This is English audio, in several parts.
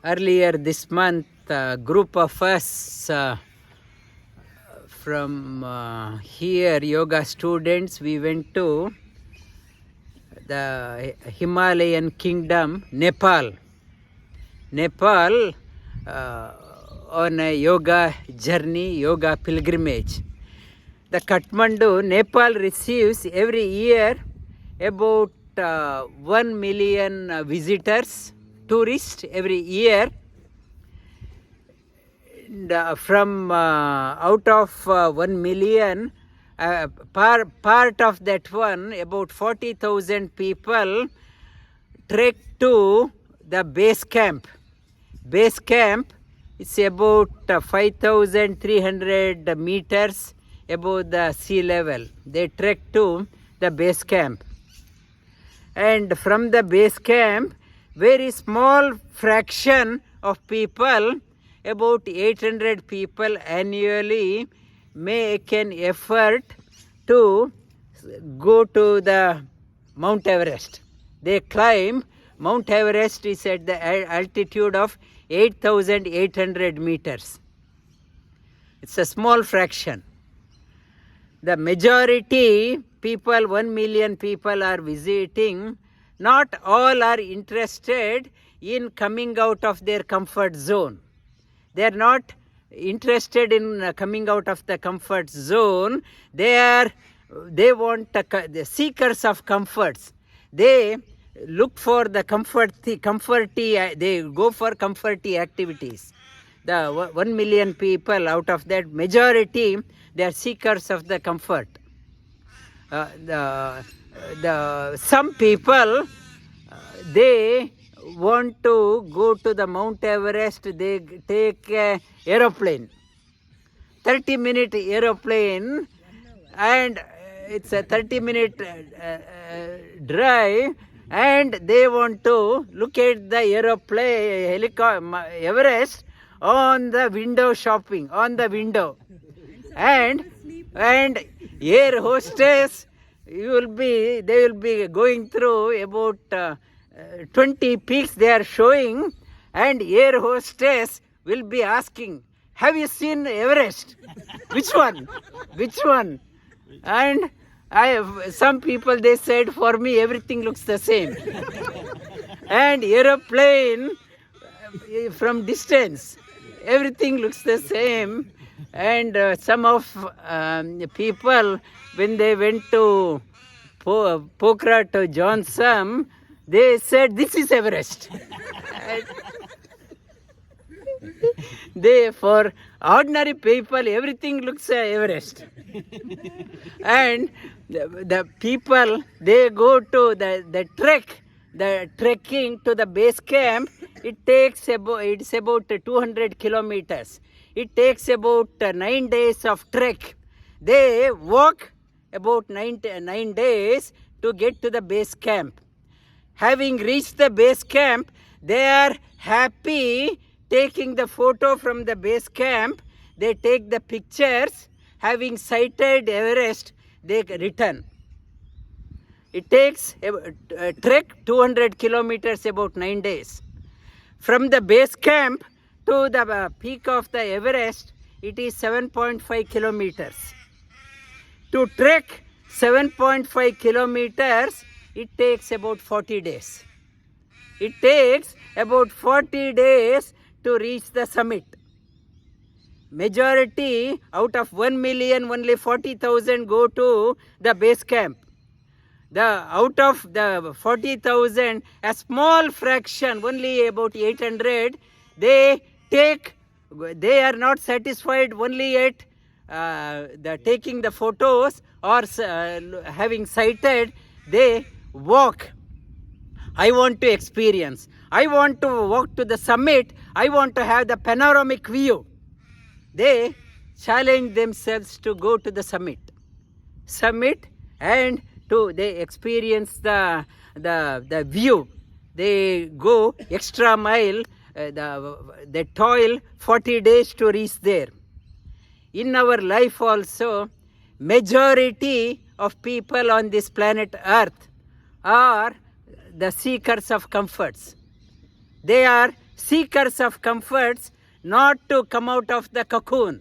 Earlier this month, a group of us from here, yoga students, we went to the Himalayan Kingdom, Nepal. Nepal on a yoga journey, yoga pilgrimage. The Kathmandu, Nepal receives every year about 1 million visitors, tourists every year. And, from out of 1 million, part of that one, about 40,000 people trek to the base camp. Base camp is about 5,300 meters above the sea level. They trek to the base camp. And from the base camp, very small fraction of people, about 800 people annually, make an effort to go to the Mount Everest. They climb. Mount Everest is at the altitude of 8,800 meters. It's a small fraction. The majority people, 1 million people are visiting. Not all are interested in coming out of their comfort zone. They are not interested in coming out of the comfort zone. They want the seekers of comforts. They look for the comforty. They go for comforty activities. The 1 million people, out of that majority, they are seekers of the comfort. Some people, they want to go to the Mount Everest. They take a aeroplane, 30-minute aeroplane, and it's a 30-minute drive, and they want to look at the aeroplane, Everest on the window shopping, on the window. And air hostess, they will be going through about 20 peaks they are showing, and air hostess will be asking, have you seen Everest? Which one? Which one? And some people, they said, for me everything looks the same. And aeroplane, from distance, everything looks the same. And some of people, when they went to Pokhara to Johnson, they said, this is Everest. For ordinary people, everything looks Everest. And the people, they go to the trekking to the base camp. It's about 200 kilometers. It takes about 9 days of trek. They walk about 9 days to get to the base camp. Having reached the base camp, they are happy taking the photo from the base camp. They take the pictures. Having sighted Everest, they return. It takes a trek 200 kilometers, about 9 days. From the base camp to the peak of the Everest, it is 7.5 kilometers. To trek 7.5 kilometers, it takes about 40 days. It takes about 40 days to reach the summit. Majority, out of 1 million, only 40,000 go to the base camp. Out of the 40,000, a small fraction, only about 800, they are not satisfied only at taking the photos or having sighted. They walk. I want to experience. I want to walk to the summit. I want to have the panoramic view. They challenge themselves to go to the summit. And they experience the view. They go extra mile. They toil 40 days to reach there. In our life also, majority of people on this planet Earth are the seekers of comforts. They are seekers of comforts not to come out of the cocoon.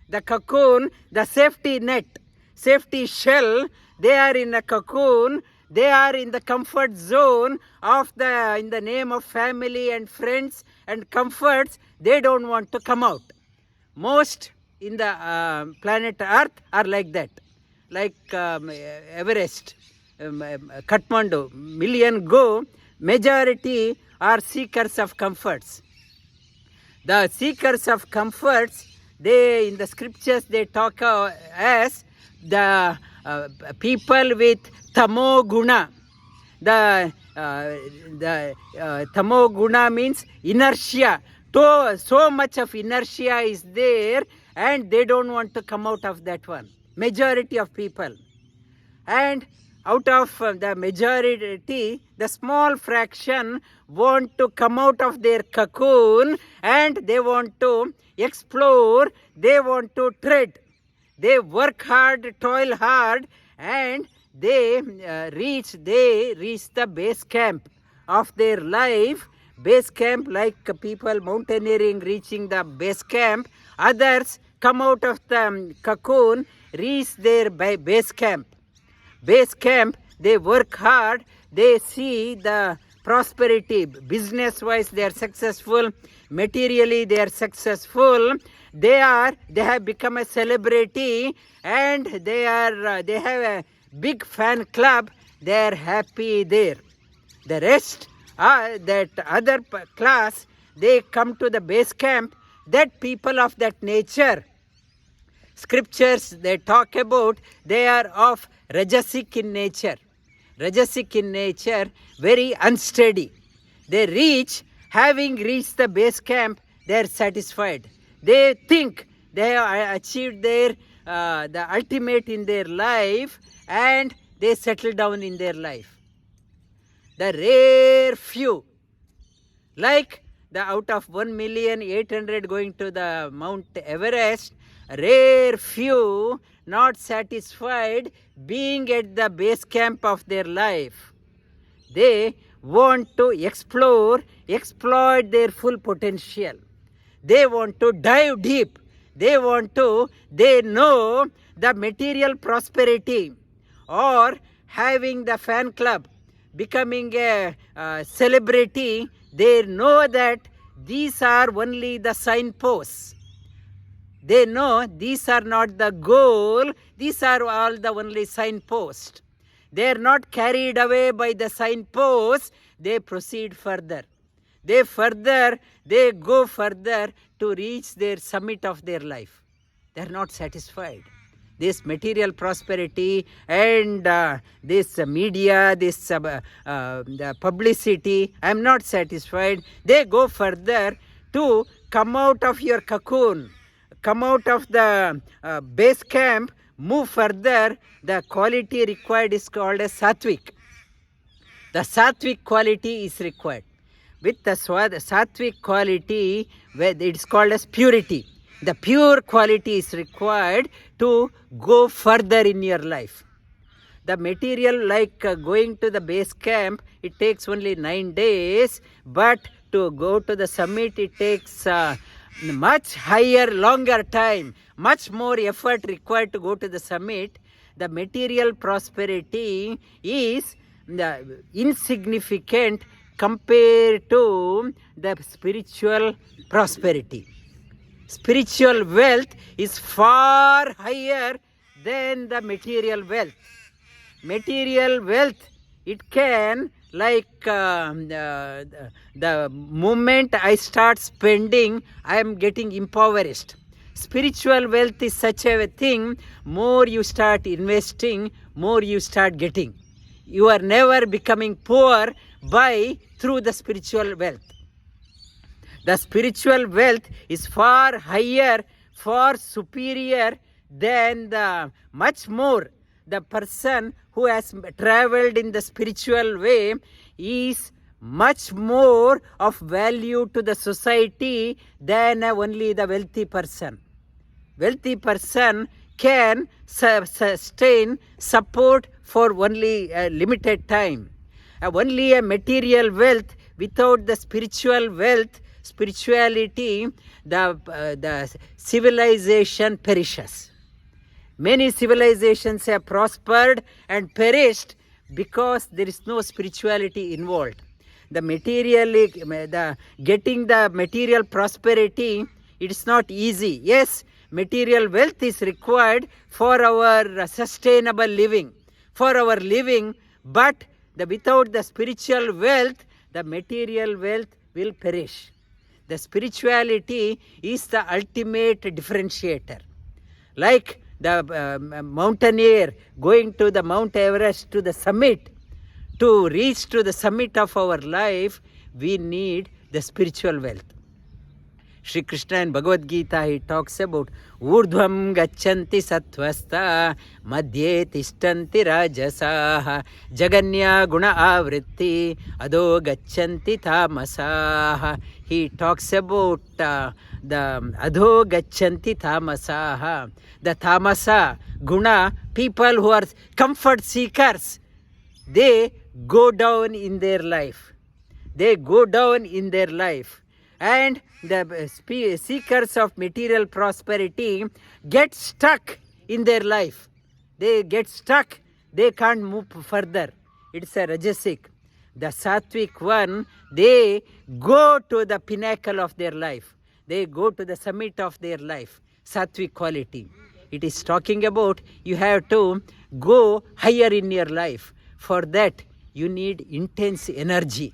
The cocoon, the safety net, safety shell, they are in a cocoon, they are in the comfort zone of in the name of family and friends and comforts, they don't want to come out. Most in the planet Earth are like that. Like Everest, Kathmandu, million go, majority are seekers of comforts. The seekers of comforts, they in the scriptures they talk as the people with tamo guna. The tamo guna means inertia. So much of inertia is there and they don't want to come out of that one. Majority of people. And out of the majority, the small fraction want to come out of their cocoon and they want to explore, they want to tread. They work hard, toil hard, and they reach the base camp of their life. Base camp, like people mountaineering reaching the base camp. Others come out of the cocoon, reach their base camp. Base camp, they work hard, they see the prosperity. Business wise they are successful, materially they are successful, they have become a celebrity and they have a big fan club, they are happy there. The rest, that other class, they come to the base camp, that people of that nature. Scriptures they talk about, they are of Rajasic in nature. Rajasic in nature, very unsteady. They reach, having reached the base camp, they are satisfied. They think they have achieved their the ultimate in their life and they settle down in their life. The rare few, like the out of 1,800,000 going to the Mount Everest, rare few not satisfied being at the base camp of their life. They want to explore, exploit their full potential. They want to dive deep. They know the material prosperity or having the fan club, becoming a celebrity. They know that these are only the signposts. They know these are not the goal, these are all the only signposts. They are not carried away by the signposts, they proceed further. They go further to reach their summit of their life. They are not satisfied. This material prosperity and this media, this the publicity, I am not satisfied. They go further to come out of your cocoon. Come out of the base camp, move further. The quality required is called as sattvic. The sattvic quality is required. With the sattvic quality, it is called as purity. The pure quality is required to go further in your life. The material, like going to the base camp, it takes only 9 days, but to go to the summit, it takes much higher, longer time, much more effort required to go to the summit. The material prosperity is insignificant compared to the spiritual prosperity. Spiritual wealth is far higher than the material wealth. Material wealth, it can, like the moment I start spending, I am getting impoverished. Spiritual wealth is such a thing, more you start investing, more you start getting. You are never becoming poor through the spiritual wealth. The spiritual wealth is far higher, far superior than much more. The person who has traveled in the spiritual way is much more of value to the society than only the wealthy person. Wealthy person can sustain, support for only a limited time. Only a material wealth without the spiritual wealth, spirituality, the civilization perishes. Many civilizations have prospered and perished because there is no spirituality involved. Getting the material prosperity, it is not easy. Yes, material wealth is required for our sustainable living, but without the spiritual wealth, the material wealth will perish. The spirituality is the ultimate differentiator. Like the mountaineer going to the Mount Everest, to the summit, to reach to the summit of our life, we need the spiritual wealth. Sri Krishna in Bhagavad Gita, he talks about Urdhvam gachanti sattvasta madhye tishtanti rajasaha jaganya guna avritti ado gachanti tamasaha. He talks about the adho gachanti tamasaha, the tamasa guna, people who are comfort seekers, they go down in their life. And the seekers of material prosperity get stuck in their life. They get stuck. They can't move further. It's a rajasic. The sattvic one, they go to the pinnacle of their life. They go to the summit of their life. Sattvic quality. It is talking about you have to go higher in your life. For that, you need intense energy.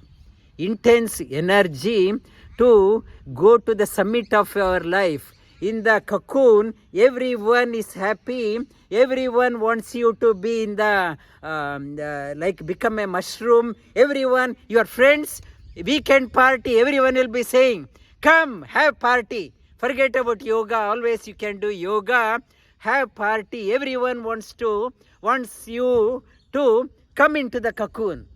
To go to the summit of your life. In the cocoon, everyone is happy. Everyone wants you to be in like become a mushroom. Everyone, your friends, weekend party, everyone will be saying, come, have party. Forget about yoga. Always you can do yoga. Have party. Everyone wants you to come into the cocoon.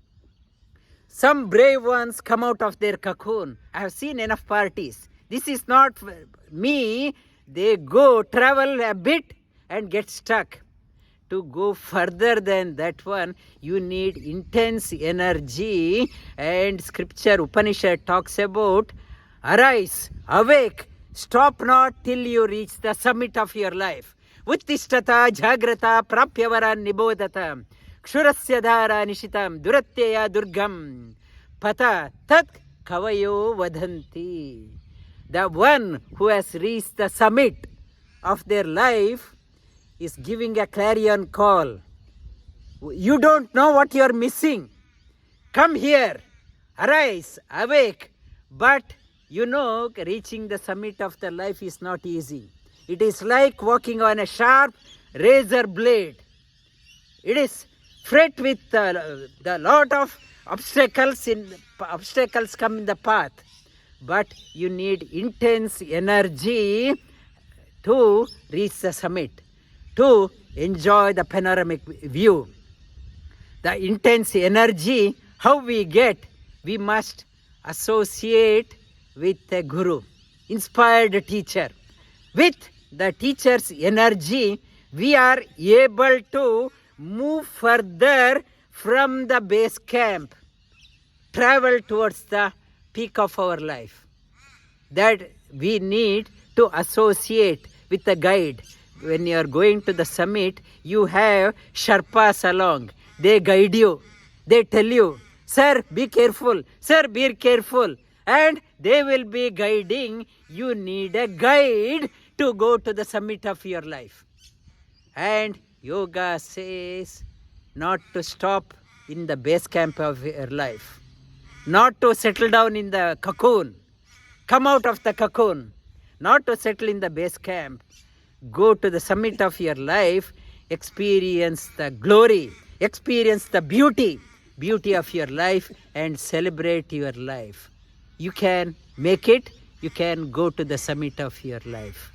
Some brave ones come out of their cocoon. I have seen enough parties. This is not me. They go, travel a bit and get stuck. To go further than that one, you need intense energy. And scripture, Upanishad talks about, arise, awake, stop not till you reach the summit of your life. Uttishtata jagrata prapyavaran nibodata. Kshurasya dhara nishitam duratya durgam pata tat kavayo vadhanti. The one who has reached the summit of their life is giving a clarion call. You don't know what you are missing. Come here, arise, awake. But reaching the summit of the life is not easy. It is like walking on a sharp razor blade. It is fraught with the lot of obstacles come in the path. But you need intense energy to reach the summit, to enjoy the panoramic view. The intense energy, how we get? We must associate with a guru, inspired teacher. With the teacher's energy, we are able to move further from the base camp, travel towards the peak of our life. That we need to associate with a guide. When you are going to the summit, you have Sherpas along. They guide you. They tell you, sir, be careful. Sir, be careful. And they will be guiding. You need a guide to go to the summit of your life. And yoga says not to stop in the base camp of your life. Not to settle down in the cocoon. Come out of the cocoon. Not to settle in the base camp. Go to the summit of your life. Experience the glory. Experience the beauty of your life and celebrate your life. You can make it. You can go to the summit of your life.